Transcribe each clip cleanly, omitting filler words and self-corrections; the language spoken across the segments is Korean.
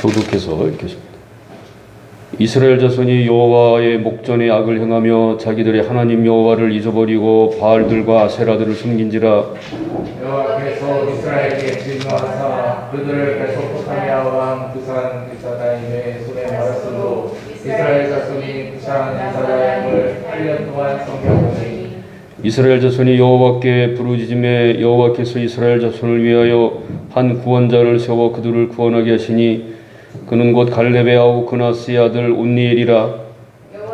교독해서 읽겠습니다. 이스라엘 자손이 여호와의 목전에 악을 행하며 자기들의 하나님 여호와를 잊어버리고 바알들과 아세라들을 숨긴지라. 여호와께서 이스라엘에게 진노하사 그들을 메소포타미아 왕 부산 기사다임의 손에 말았으므로 이스라엘 자손이 부산 기사다임을 8년 동안 섬겼으니. 이스라엘 자손이 여호와께 부르짖음에 여호와께서 이스라엘 자손을 위하여 한 구원자를 세워 그들을 구원하게 하시니 그는 곧 갈렙의 아우 그나스의 아들 온니엘이라.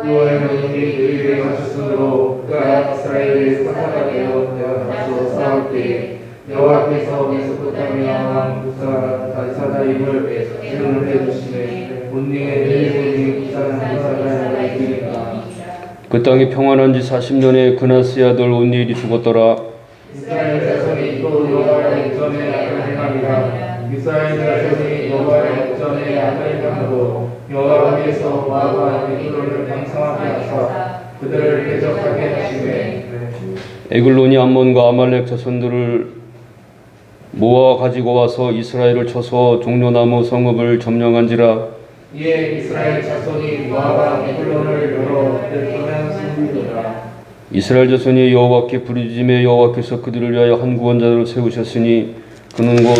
여호와의 명령이 그에게 가셨으므로 그가 이스라엘을 사사가 되어 대하여 싸울 때에 여호와께서 메소포타미아 왕 부산 기사다임을 진노해 주시매 온니엘의 손이 부산 기사다임을 이기니라. 그 땅이 평안한 지 40년에 그나스의 아들 온니엘이 죽었더라. 이스라엘 자손이 또 여호와의 목전에 악을 행하리라. 이스라엘 자손이 여호와의 목전에 악을 행하고 여호와께서 모압과 에글론을 방탕하게 하사 그들을 대적하게 하시매 에글론이 암몬과 아말렉 자손들을 모아 가지고 와서 이스라엘을 쳐서 종려나무 성읍을 점령한지라. 이에 이스라엘 자손이 모압과 에글론을 열어 떼어낸 승리니라. 이스라엘 자손이 여호와께 부르짖음에 여호와께서 그들을 위하여 한 구원자를 세우셨으니 그는 곧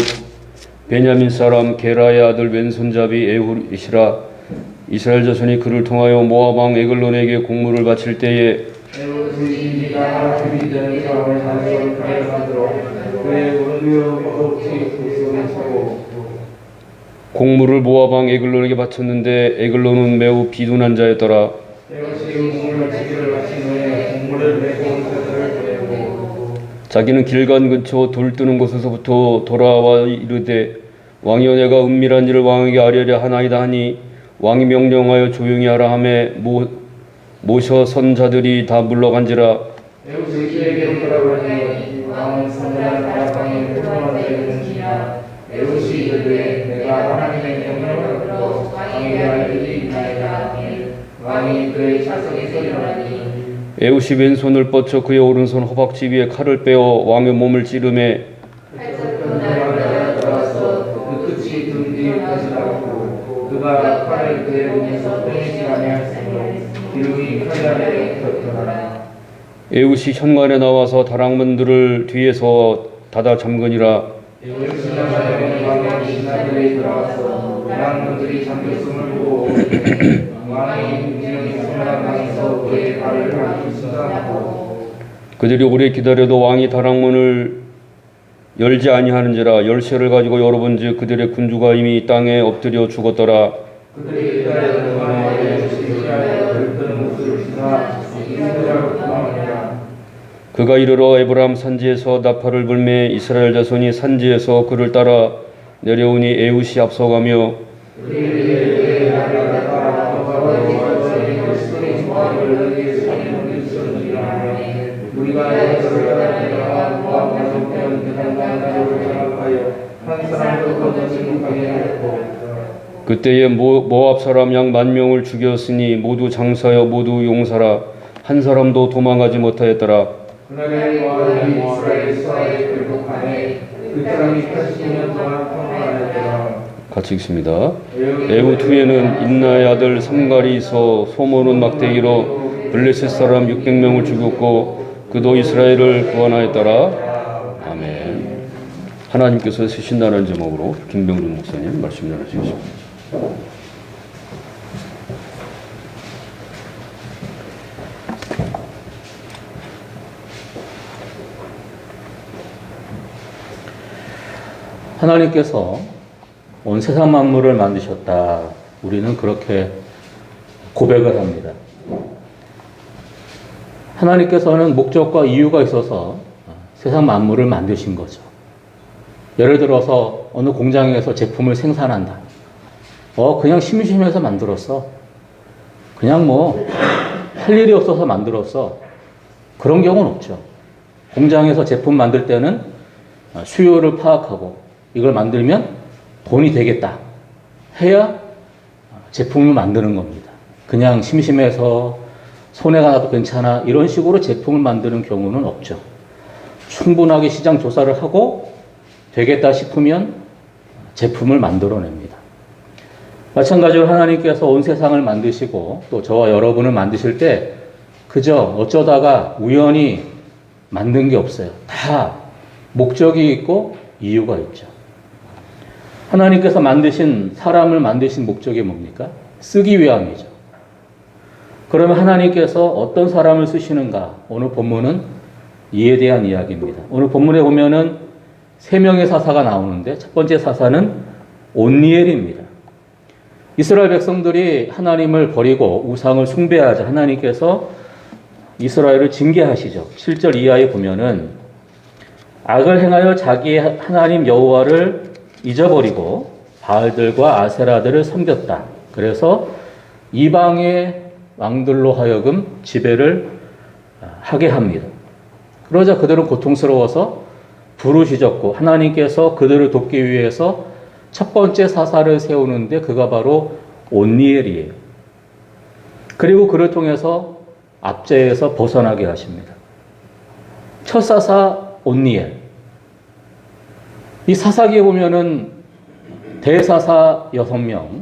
베냐민 사람 게라의 아들 왼손잡이 에훗이시라. 이스라엘 자손이 그를 통하여 모압 왕 에글론에게 공물을 바칠 때에 에훗이 네가 금이 되는 사람을 단서를 가려 만들어 그의 오른손 허벅지 구석에 차고 공물을 모압 왕 에글론에게 바쳤는데 에글론은 매우 비둔한 자였더라. 에훗이 공물을 바치기를 마친 후에 공물을 메고 온 자들을 보내고 자기는 길간 근처 돌 뜨는 곳에서부터 돌아와 이르되 왕이여 내가 은밀한 일을 왕에게 아뢰려 하나이다 하니 왕이 명령하여 조용히 하라 하매 모셔 선 자들이 다 물러간지라. 에훗이 그에게 돌아보니 왕은 선전한 다락방에 포도나무에 있는지라. 에훗이 이르되 내가 하나님의 명령을 들어 왕에게 할 일이 있나이다. 왕이 그의 자성이 소리하니 에훗이 왼손을 뻗쳐 그의 오른손 허벅지 위에 칼을 빼어 왕의 몸을 찌르매 칼끝 돌아서 그 끝이 등 뒤에까지 나오고 그가 칼을 그의 몸에서 빼내지 아니하였으므로 기름이 칼 아래에 겹더라. 에훗이 현관에 나와서 다락문들을 뒤에서 닫아 잠그니라. 에훗이 왕의 신하들이 들어와서 다락문들이 잠겼음을 보고 왕이 인정이 성당에서 그의 발을 밟기 시작하고 그들이 오래 기다려도 왕이 다락문을 열지 아니하는지라. 열쇠를 가지고 열어본즉 그들의 군주가 이미 땅에 엎드려 죽었더라. 그들이 기다리는 동안에 에훗이 피하여 들뜨는 곳을 지나 이스라엘로 도망하니라. 그가 이르러 에브라임 산지에서 나팔을 불매 이스라엘 자손이 산지에서 그를 따라 내려오니 에훗이 앞서가며 그때에 모압 사람 약 10,000명을 죽였으니 모두 장사여 모두 용사라. 한 사람도 도망하지 못하였더라. 그날에 모압이 이스라엘 수하에 굴복하네. 그 사람이 80년 동안 평안하였더라. 같이 읽습니다. 에훗 후에는 인나의 아들 삼갈이 있어 소모는 막대기로 블레셋 사람 600명을 죽였고 그도 이스라엘을 구원하였더라. 아멘. 하나님께서 쓰신다는 제목으로 김병준 목사님 말씀 전하시겠습니다. 하나님께서 온 세상 만물을 만드셨다. 우리는 그렇게 고백을 합니다. 하나님께서는 목적과 이유가 있어서 세상 만물을 만드신 거죠. 예를 들어서 어느 공장에서 제품을 생산한다. 그냥 심심해서 만들었어. 그냥 할 일이 없어서 만들었어. 그런 경우는 없죠. 공장에서 제품 만들 때는 수요를 파악하고 이걸 만들면 돈이 되겠다 해야 제품을 만드는 겁니다. 그냥 심심해서 손해가 나도 괜찮아 이런 식으로 제품을 만드는 경우는 없죠. 충분하게 시장 조사를 하고 되겠다 싶으면 제품을 만들어냅니다. 마찬가지로 하나님께서 온 세상을 만드시고 또 저와 여러분을 만드실 때 그저 어쩌다가 우연히 만든 게 없어요. 다 목적이 있고 이유가 있죠. 하나님께서 만드신 사람을 만드신 목적이 뭡니까? 쓰기 위함이죠. 그러면 하나님께서 어떤 사람을 쓰시는가? 오늘 본문은 이에 대한 이야기입니다. 오늘 본문에 보면은 세 명의 사사가 나오는데 첫 번째 사사는 온니엘입니다. 이스라엘 백성들이 하나님을 버리고 우상을 숭배하자 하나님께서 이스라엘을 징계하시죠. 7절 이하에 보면은 악을 행하여 자기의 하나님 여호와를 잊어버리고 바알들과 아세라들을 섬겼다. 그래서 이방의 왕들로 하여금 지배를 하게 합니다. 그러자 그들은 고통스러워서 부르짖었고 하나님께서 그들을 돕기 위해서 첫 번째 사사를 세우는데 그가 바로 온니엘이에요. 그리고 그를 통해서 압제에서 벗어나게 하십니다. 첫 사사 온니엘. 이 사사기에 보면은 대사사 6명,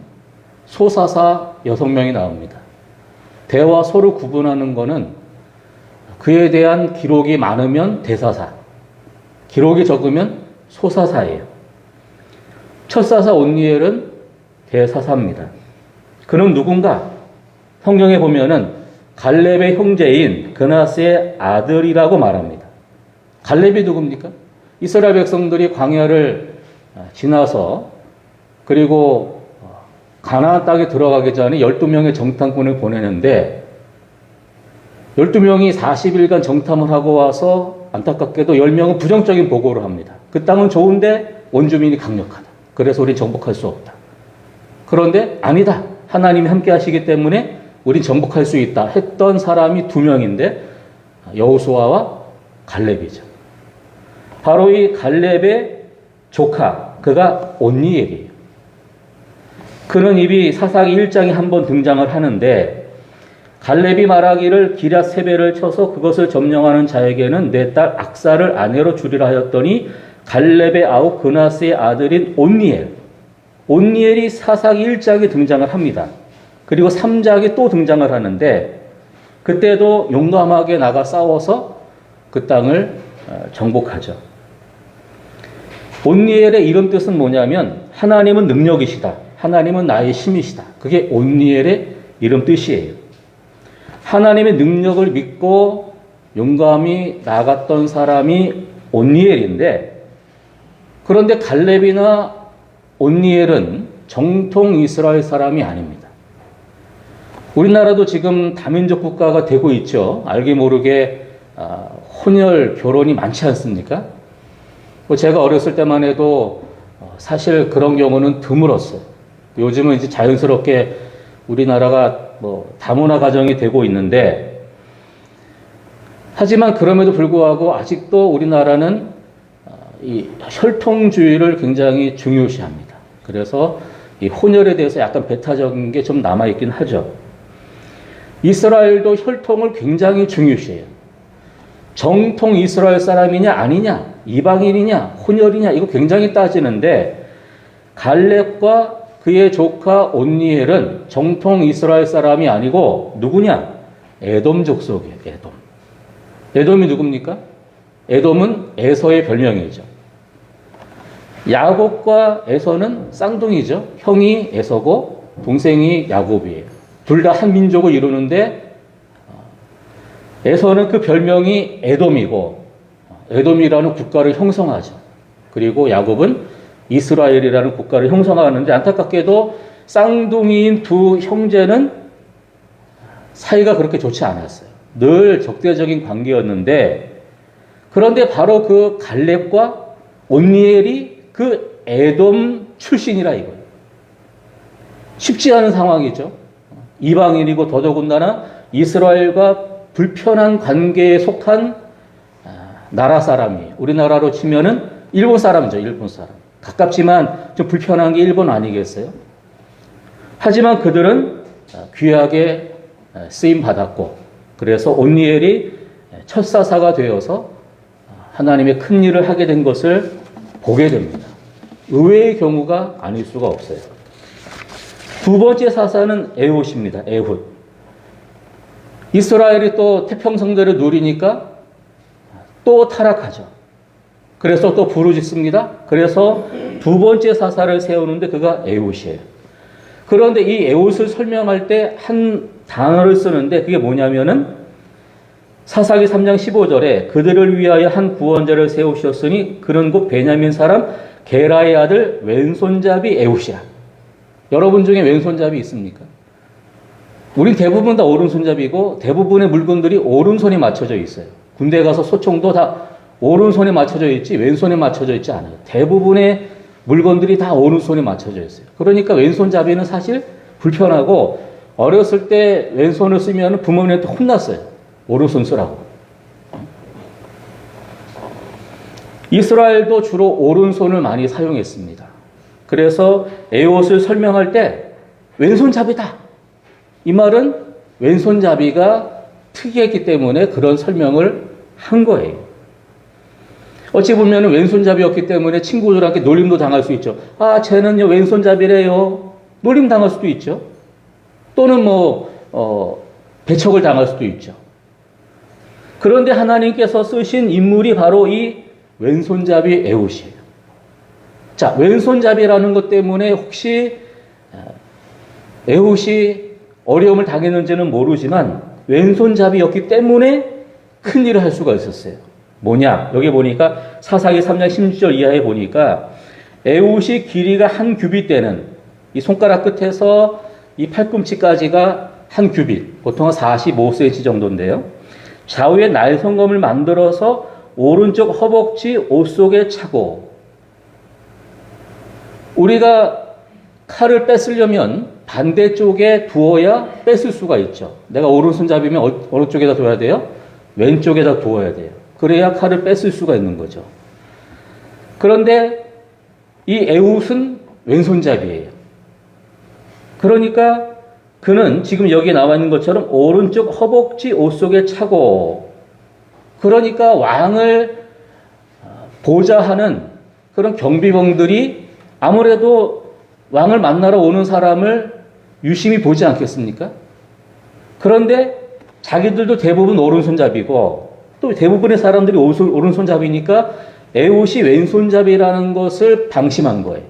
소사사 6명이 나옵니다. 대와 소를 구분하는 것은 그에 대한 기록이 많으면 대사사, 기록이 적으면 소사사예요. 첫 사사 온니엘은 대사사입니다. 그는 누군가? 성경에 보면은 갈렙의 형제인 그나스의 아들이라고 말합니다. 갈렙이 누굽니까? 이스라엘 백성들이 광야를 지나서 그리고 가나안 땅에 들어가기 전에 12명의 정탐꾼을 보내는데 12명이 40일간 정탐을 하고 와서 안타깝게도 10명은 부정적인 보고를 합니다. 그 땅은 좋은데 원주민이 강력하다. 그래서 우린 정복할 수 없다. 그런데 아니다. 하나님이 함께 하시기 때문에 우린 정복할 수 있다 했던 사람이 2명인데 여호수아와 갈렙이죠. 바로 이 갈렙의 조카, 그가 온니엘이에요. 그는 이미 사사기 1장에 한번 등장을 하는데 갈렙이 말하기를 기럇 세배를 쳐서 그것을 점령하는 자에게는 내 딸 악사를 아내로 주리라 하였더니 갈렙의 아우 그나스의 아들인 온니엘. 온니엘이 사사기 1장에 등장을 합니다. 그리고 3장에 또 등장을 하는데 그때도 용감하게 나가 싸워서 그 땅을 정복하죠. 온니엘의 이름 뜻은 뭐냐면 하나님은 능력이시다. 하나님은 나의 힘이시다. 그게 온니엘의 이름 뜻이에요. 하나님의 능력을 믿고 용감히 나갔던 사람이 온니엘인데 그런데 갈렙이나 온니엘은 정통 이스라엘 사람이 아닙니다. 우리나라도 지금 다민족 국가가 되고 있죠. 알게 모르게 혼혈 결혼이 많지 않습니까? 제가 어렸을 때만 해도 사실 그런 경우는 드물었어요. 요즘은 이제 자연스럽게 우리나라가 다문화 가정이 되고 있는데 하지만 그럼에도 불구하고 아직도 우리나라는 이 혈통주의를 굉장히 중요시합니다. 그래서 이 혼혈에 대해서 약간 배타적인 게 좀 남아있긴 하죠. 이스라엘도 혈통을 굉장히 중요시해요. 정통 이스라엘 사람이냐 아니냐, 이방인이냐, 혼혈이냐 이거 굉장히 따지는데 갈렙과 그의 조카 온니엘은 정통 이스라엘 사람이 아니고 누구냐? 에돔 족속이에요. 에돔. 에돔이 누굽니까? 에돔은 에서의 별명이죠. 야곱과 에서는 쌍둥이죠. 형이 에서고 동생이 야곱이에요. 둘 다 한 민족을 이루는데 에서는 그 별명이 에돔이고 에돔이라는 국가를 형성하죠. 그리고 야곱은 이스라엘이라는 국가를 형성하는데 안타깝게도 쌍둥이인 두 형제는 사이가 그렇게 좋지 않았어요. 늘 적대적인 관계였는데 그런데 바로 그 갈렙과 온니엘이 그 에돔 출신이라 이거예요. 쉽지 않은 상황이죠. 이방인이고 더더군다나 이스라엘과 불편한 관계에 속한 나라 사람이에요. 우리나라로 치면은 일본 사람이죠. 일본 사람. 가깝지만 좀 불편한 게 일본 아니겠어요? 하지만 그들은 귀하게 쓰임 받았고 그래서 온니엘이 첫 사사가 되어서 하나님의 큰 일을 하게 된 것을 보게 됩니다. 의외의 경우가 아닐 수가 없어요. 두 번째 사사는 에훗입니다. 에훗. 이스라엘이 또 태평성대를 누리니까 또 타락하죠. 그래서 또 부르짖습니다. 그래서 두 번째 사사를 세우는데 그가 에훗이에요. 그런데 이 에훗을 설명할 때 한 단어를 쓰는데 그게 뭐냐면은 사사기 3장 15절에 그들을 위하여 한 구원자를 세우셨으니 그는 곧 베냐민 사람 게라의 아들 왼손잡이 에훗이라. 여러분 중에 왼손잡이 있습니까? 우린 대부분 다 오른손잡이고 대부분의 물건들이 오른손에 맞춰져 있어요. 군대 가서 소총도 다 오른손에 맞춰져 있지 왼손에 맞춰져 있지 않아요. 대부분의 물건들이 다 오른손에 맞춰져 있어요. 그러니까 왼손잡이는 사실 불편하고 어렸을 때 왼손을 쓰면 부모님한테 혼났어요. 오른손 쓰라고. 이스라엘도 주로 오른손을 많이 사용했습니다. 그래서 에훗을 설명할 때 왼손잡이다. 이 말은 왼손잡이가 특이했기 때문에 그런 설명을 한 거예요. 어찌 보면 왼손잡이였기 때문에 친구들한테 놀림도 당할 수 있죠. 아, 쟤는요 왼손잡이래요. 놀림 당할 수도 있죠. 또는 배척을 당할 수도 있죠. 그런데 하나님께서 쓰신 인물이 바로 이 왼손잡이 에훗이에요. 자, 왼손잡이라는 것 때문에 혹시 에훗이 어려움을 당했는지는 모르지만 왼손잡이였기 때문에 큰 일을 할 수가 있었어요. 뭐냐? 여기 보니까 사사기 3장 16절 이하에 보니까 에훗이 길이가 한 규빗 되는 이 손가락 끝에서 이 팔꿈치까지가 한 규빗, 보통 45cm 정도인데요. 좌우에 날성검을 만들어서 오른쪽 허벅지 옷 속에 차고, 우리가 칼을 뺏으려면 반대쪽에 두어야 뺏을 수가 있죠. 내가 오른손잡이면 어느 쪽에다 둬야 돼요? 왼쪽에다 두어야 돼요. 그래야 칼을 뺏을 수가 있는 거죠. 그런데 이 에훗은 왼손잡이에요. 그러니까 그는 지금 여기에 나와 있는 것처럼 오른쪽 허벅지 옷 속에 차고, 그러니까 왕을 보좌하는 그런 경비병들이 아무래도 왕을 만나러 오는 사람을 유심히 보지 않겠습니까? 그런데 자기들도 대부분 오른손잡이고 또 대부분의 사람들이 오른손잡이니까 에훗이 왼손잡이라는 것을 방심한 거예요.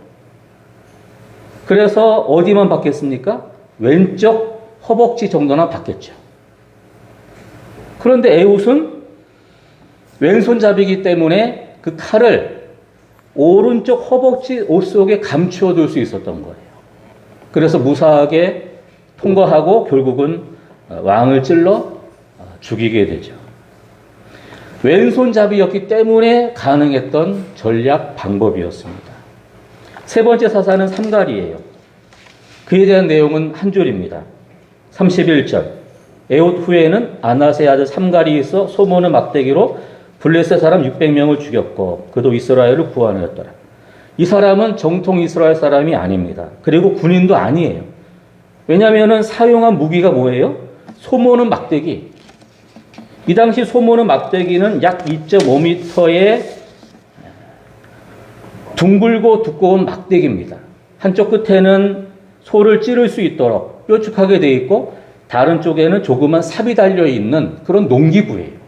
그래서 어디만 받겠습니까? 왼쪽 허벅지 정도나 받겠죠. 그런데 에훗은 왼손잡이기 때문에 그 칼을 오른쪽 허벅지 옷 속에 감추어 둘 수 있었던 거예요. 그래서 무사하게 통과하고 결국은 왕을 찔러 죽이게 되죠. 왼손잡이였기 때문에 가능했던 전략 방법이었습니다. 세 번째 사사는 삼갈이에요. 그에 대한 내용은 한 줄입니다. 31절. 에훗 후에는 아낫의 아들 삼갈이 있어 소몬의 막대기로 블레셋 사람 600명을 죽였고 그도 이스라엘을 구원하였더라. 이 사람은 정통 이스라엘 사람이 아닙니다. 그리고 군인도 아니에요. 왜냐하면 사용한 무기가 뭐예요? 소모는 막대기. 이 당시 소모는 막대기는 약 2.5m의 둥글고 두꺼운 막대기입니다. 한쪽 끝에는 소를 찌를 수 있도록 뾰족하게 되어 있고 다른 쪽에는 조그만 삽이 달려있는 그런 농기구예요.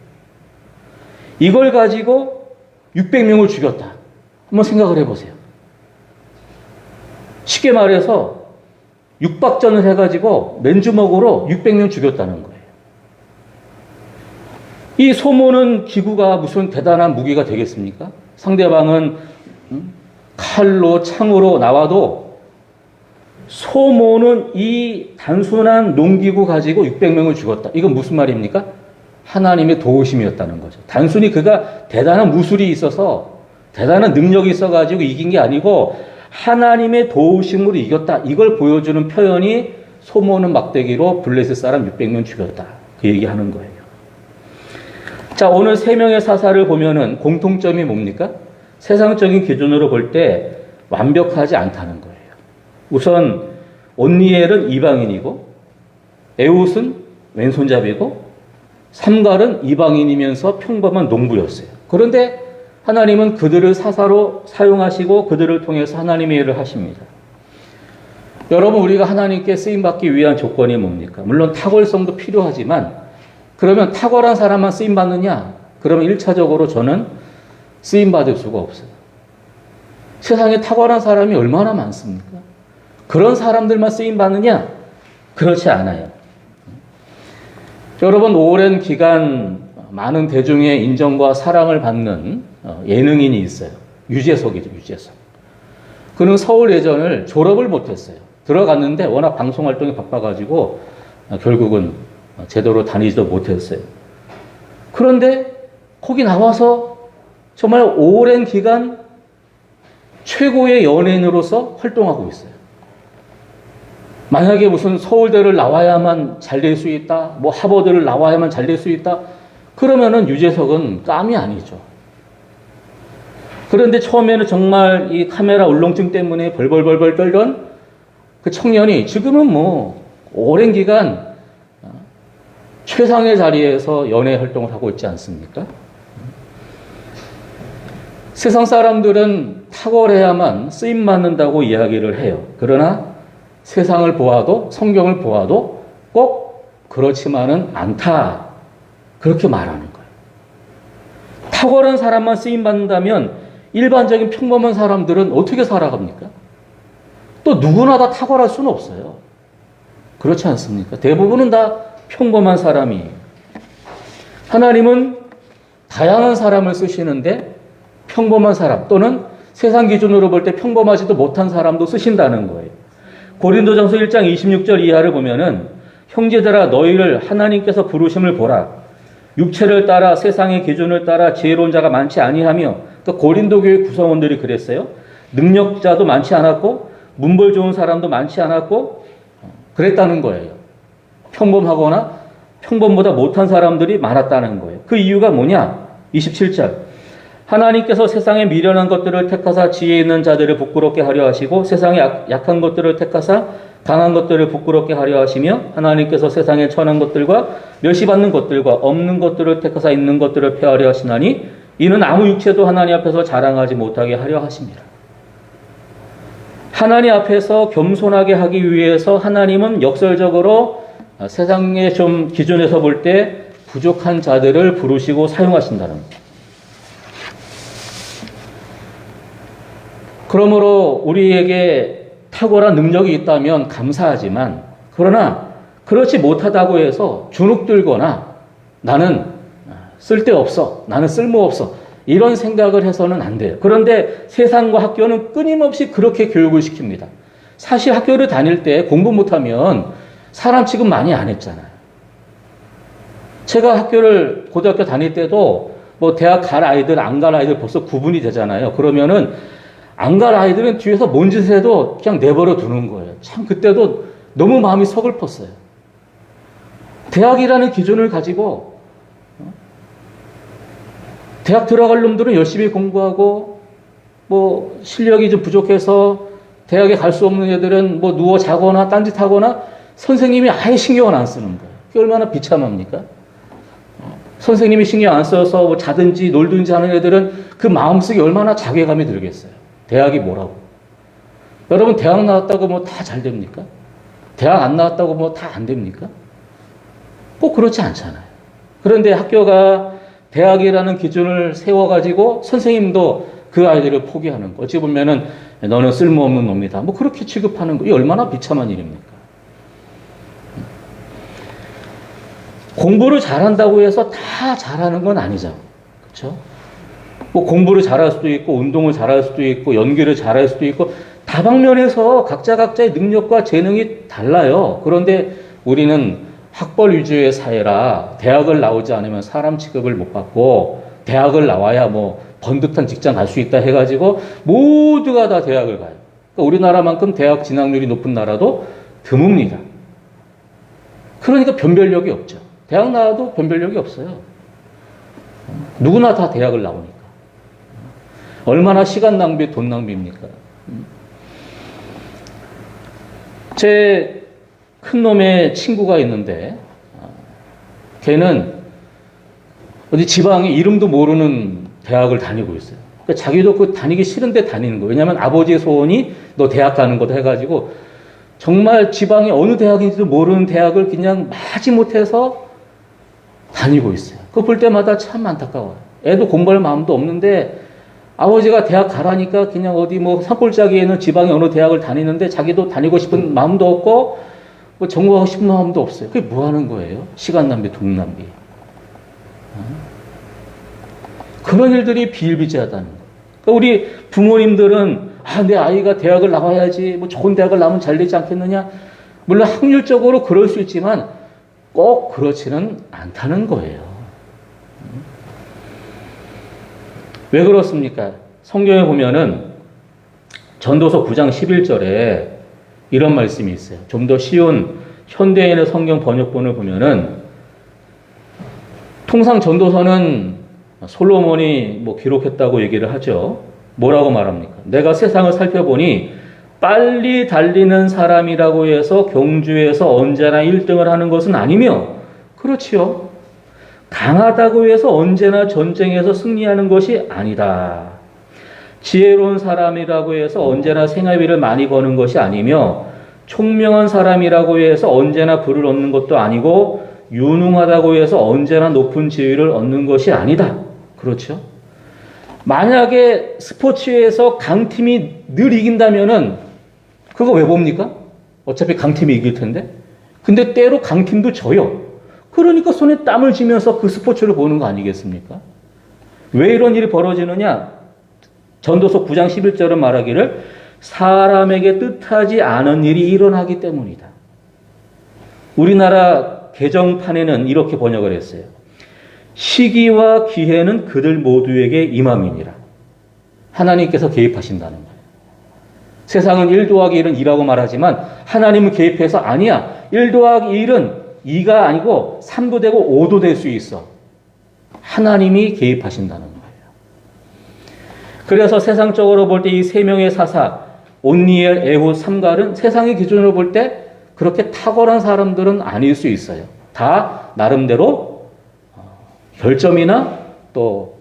이걸 가지고 600명을 죽였다. 한번 생각을 해보세요. 쉽게 말해서 육박전을 해가지고 맨주먹으로 600명 죽였다는 거예요. 이 소모는 기구가 무슨 대단한 무기가 되겠습니까? 상대방은 칼로 창으로 나와도 소모는 이 단순한 농기구 가지고 600명을 죽였다. 이건 무슨 말입니까? 하나님의 도우심이었다는 거죠. 단순히 그가 대단한 무술이 있어서 대단한 능력이 있어가지고 이긴 게 아니고 하나님의 도우심으로 이겼다. 이걸 보여주는 표현이 소모는 막대기로 블레셋 사람 600명 죽였다. 그 얘기하는 거예요. 자, 오늘 세 명의 사사를 보면은 공통점이 뭡니까? 세상적인 기준으로 볼 때 완벽하지 않다는 거예요. 우선 온니엘은 이방인이고 에훗은 왼손잡이고 삼갈은 이방인이면서 평범한 농부였어요. 그런데 하나님은 그들을 사사로 사용하시고 그들을 통해서 하나님의 일을 하십니다. 여러분, 우리가 하나님께 쓰임받기 위한 조건이 뭡니까? 물론 탁월성도 필요하지만, 그러면 탁월한 사람만 쓰임받느냐? 그러면 1차적으로 저는 쓰임받을 수가 없어요. 세상에 탁월한 사람이 얼마나 많습니까? 그런 사람들만 쓰임받느냐? 그렇지 않아요. 여러분, 오랜 기간 많은 대중의 인정과 사랑을 받는 예능인이 있어요. 유재석이죠, 유재석. 그는 서울 예전을 졸업을 못했어요. 들어갔는데 워낙 방송 활동이 바빠가지고 결국은 제대로 다니지도 못했어요. 그런데 거기 나와서 정말 오랜 기간 최고의 연예인으로서 활동하고 있어요. 만약에 무슨 서울대를 나와야만 잘 될 수 있다, 뭐 하버드를 나와야만 잘 될 수 있다, 그러면은 유재석은 깜이 아니죠. 그런데 처음에는 정말 이 카메라 울렁증 때문에 벌벌벌벌 떨던 그 청년이 지금은 뭐 오랜 기간 최상의 자리에서 연예 활동을 하고 있지 않습니까? 세상 사람들은 탁월해야만 쓰임받는다고 이야기를 해요. 그러나 세상을 보아도, 성경을 보아도 꼭 그렇지만은 않다, 그렇게 말하는 거예요. 탁월한 사람만 쓰임받는다면 일반적인 평범한 사람들은 어떻게 살아갑니까? 또 누구나 다 탁월할 수는 없어요. 그렇지 않습니까? 대부분은 다 평범한 사람이에요. 하나님은 다양한 사람을 쓰시는데 평범한 사람 또는 세상 기준으로 볼 때 평범하지도 못한 사람도 쓰신다는 거예요. 고린도전서 1장 26절 이하를 보면은 형제들아 너희를 하나님께서 부르심을 보라. 육체를 따라 세상의 기준을 따라 지혜로운 자가 많지 아니하며, 또 고린도 교회 구성원들이 그랬어요. 능력자도 많지 않았고 문벌 좋은 사람도 많지 않았고 그랬다는 거예요. 평범하거나 평범보다 못한 사람들이 많았다는 거예요. 그 이유가 뭐냐? 27절. 하나님께서 세상에 미련한 것들을 택하사 지혜 있는 자들을 부끄럽게 하려 하시고 세상에 약한 것들을 택하사 강한 것들을 부끄럽게 하려 하시며 하나님께서 세상에 천한 것들과 멸시받는 것들과 없는 것들을 택하사 있는 것들을 폐하려 하시나니 이는 아무 육체도 하나님 앞에서 자랑하지 못하게 하려 하십니다. 하나님 앞에서 겸손하게 하기 위해서 하나님은 역설적으로 세상의 좀 기준에서 볼 때 부족한 자들을 부르시고 사용하신다는 거예요. 그러므로 우리에게 탁월한 능력이 있다면 감사하지만, 그러나 그렇지 못하다고 해서 주눅들거나 나는 쓸데없어, 나는 쓸모없어, 이런 생각을 해서는 안 돼요. 그런데 세상과 학교는 끊임없이 그렇게 교육을 시킵니다. 사실 학교를 다닐 때 공부 못하면 사람 취급 많이 안 했잖아요. 제가 학교를 고등학교 다닐 때도 뭐 대학 갈 아이들, 안 갈 아이들 벌써 구분이 되잖아요. 그러면은 안 갈 아이들은 뒤에서 뭔 짓을 해도 그냥 내버려 두는 거예요. 참 그때도 너무 마음이 서글펐어요. 대학이라는 기준을 가지고 대학 들어갈 놈들은 열심히 공부하고 뭐 실력이 좀 부족해서 대학에 갈 수 없는 애들은 뭐 누워 자거나 딴짓하거나 선생님이 아예 신경을 안 쓰는 거예요. 그게 얼마나 비참합니까? 선생님이 신경 안 써서 뭐 자든지 놀든지 하는 애들은 그 마음속에 얼마나 자괴감이 들겠어요. 대학이 뭐라고? 여러분 대학 나왔다고 뭐 다 잘 됩니까? 대학 안 나왔다고 뭐 다 안 됩니까? 꼭 그렇지 않잖아요. 그런데 학교가 대학이라는 기준을 세워가지고 선생님도 그 아이들을 포기하는 거. 어찌 보면은 너는 쓸모없는 놈이다. 뭐 그렇게 취급하는 거. 이 얼마나 비참한 일입니까? 공부를 잘한다고 해서 다 잘하는 건 아니죠. 그렇죠? 뭐 공부를 잘할 수도 있고 운동을 잘할 수도 있고 연기를 잘할 수도 있고 다방면에서 각자의 능력과 재능이 달라요. 그런데 우리는 학벌 위주의 사회라 대학을 나오지 않으면 사람 취급을 못 받고 대학을 나와야 뭐 번듯한 직장 갈 수 있다 해가지고 모두가 다 대학을 가요. 그러니까 우리나라만큼 대학 진학률이 높은 나라도 드뭅니다. 그러니까 변별력이 없죠. 대학 나와도 변별력이 없어요. 누구나 다 대학을 나오니까. 얼마나 시간 낭비, 돈 낭비입니까? 제 큰 놈의 친구가 있는데 걔는 어디 지방에 이름도 모르는 대학을 다니고 있어요. 그러니까 자기도 그 다니기 싫은데 다니는 거예요. 왜냐하면 아버지의 소원이 너 대학 가는 거다 해가지고 정말 지방의 어느 대학인지도 모르는 대학을 그냥 마지못해서 다니고 있어요. 그거 볼 때마다 참 안타까워요. 애도 공부할 마음도 없는데 아버지가 대학 가라니까 그냥 어디 뭐 산골짜기에는 지방의 어느 대학을 다니는데 자기도 다니고 싶은 마음도 없고 뭐 전공하고 싶은 마음도 없어요. 그게 뭐 하는 거예요? 시간 낭비, 돈 낭비. 그런 일들이 비일비재하다는 거예요. 그러니까 우리 부모님들은 내 아이가 대학을 나와야지, 뭐 좋은 대학을 나오면 잘 되지 않겠느냐. 물론 확률적으로 그럴 수 있지만 꼭 그렇지는 않다는 거예요. 왜 그렇습니까? 성경에 보면은 전도서 9장 11절에 이런 말씀이 있어요. 좀 더 쉬운 현대인의 성경 번역본을 보면은 통상 전도서는 솔로몬이 뭐 기록했다고 얘기를 하죠. 뭐라고 말합니까? 내가 세상을 살펴보니 빨리 달리는 사람이라고 해서 경주에서 언제나 1등을 하는 것은 아니며, 그렇지요. 강하다고 해서 언제나 전쟁에서 승리하는 것이 아니다. 지혜로운 사람이라고 해서 언제나 생활비를 많이 버는 것이 아니며, 총명한 사람이라고 해서 언제나 부를 얻는 것도 아니고, 유능하다고 해서 언제나 높은 지위를 얻는 것이 아니다. 그렇죠? 만약에 스포츠에서 강팀이 늘 이긴다면은 그거 왜 봅니까? 어차피 강팀이 이길 텐데. 근데 때로 강팀도 져요. 그러니까 손에 땀을 쥐면서 그 스포츠를 보는 거 아니겠습니까? 왜 이런 일이 벌어지느냐? 전도서 9장 11절은 말하기를 사람에게 뜻하지 않은 일이 일어나기 때문이다. 우리나라 개정판에는 이렇게 번역을 했어요. 시기와 기회는 그들 모두에게 임함이니라. 하나님께서 개입하신다는 거예요. 세상은 1 더하기 1은 2라고 말하지만 하나님은 개입해서 아니야. 1 더하기 1은 2가 아니고 3도 되고 5도 될 수 있어. 하나님이 개입하신다는 거예요. 그래서 세상적으로 볼 때 이 세 명의 사사 온니엘, 에훗, 삼갈은 세상의 기준으로 볼 때 그렇게 탁월한 사람들은 아닐 수 있어요. 다 나름대로 결점이나 또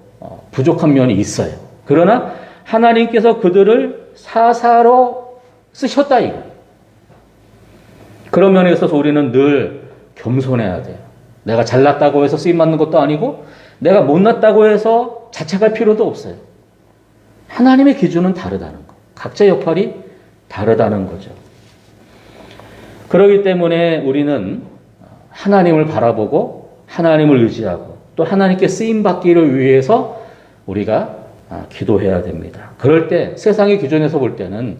부족한 면이 있어요. 그러나 하나님께서 그들을 사사로 쓰셨다 이거. 그런 면에 있어서 우리는 늘 겸손해야 돼요. 내가 잘났다고 해서 쓰임 받는 것도 아니고 내가 못났다고 해서 자책할 필요도 없어요. 하나님의 기준은 다르다는 거. 각자 역할이 다르다는 거죠. 그렇기 때문에 우리는 하나님을 바라보고 하나님을 의지하고 또 하나님께 쓰임받기를 위해서 우리가 기도해야 됩니다. 그럴 때 세상의 기준에서 볼 때는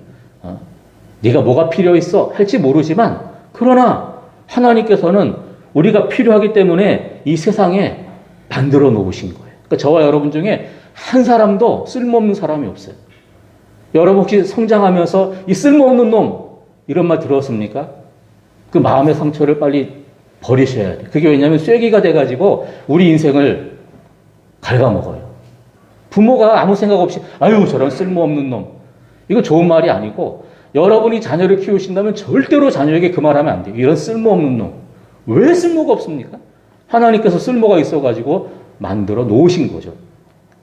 네가 뭐가 필요 있어 할지 모르지만 그러나 하나님께서는 우리가 필요하기 때문에 이 세상에 만들어 놓으신 거예요. 그러니까 저와 여러분 중에 한 사람도 쓸모없는 사람이 없어요. 여러분 혹시 성장하면서 이 쓸모없는 놈 이런 말 들었습니까? 그 마음의 상처를 빨리 버리셔야 돼요. 그게 왜냐하면 쐐기가 돼가지고 우리 인생을 갉아먹어요. 부모가 아무 생각 없이 아유 저런 쓸모없는 놈 이거 좋은 말이 아니고 여러분이 자녀를 키우신다면 절대로 자녀에게 그 말하면 안 돼요. 이런 쓸모없는 놈. 왜 쓸모가 없습니까? 하나님께서 쓸모가 있어가지고 만들어 놓으신 거죠.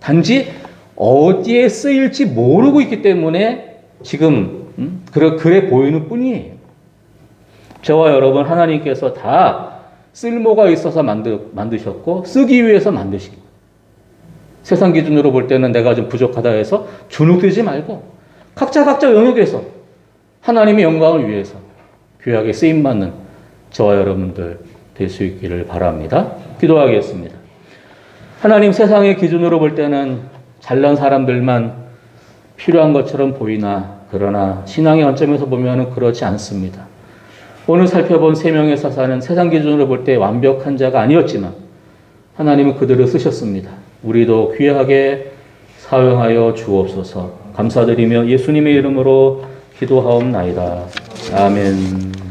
단지 어디에 쓰일지 모르고 있기 때문에 지금 그래 보이는 뿐이에요. 저와 여러분 하나님께서 다 쓸모가 있어서 만드셨고 쓰기 위해서 만드신 거예요. 세상 기준으로 볼 때는 내가 좀 부족하다 해서 주눅들지 말고 각자 영역에서 하나님의 영광을 위해서 귀하게 쓰임받는 저와 여러분들 될 수 있기를 바랍니다. 기도하겠습니다. 하나님 세상의 기준으로 볼 때는 잘난 사람들만 필요한 것처럼 보이나 그러나 신앙의 관점에서 보면 그렇지 않습니다. 오늘 살펴본 세 명의 사사는 세상 기준으로 볼 때 완벽한 자가 아니었지만 하나님은 그들을 쓰셨습니다. 우리도 귀하게 사용하여 주옵소서. 감사드리며 예수님의 이름으로 기도하옵나이다. 아멘.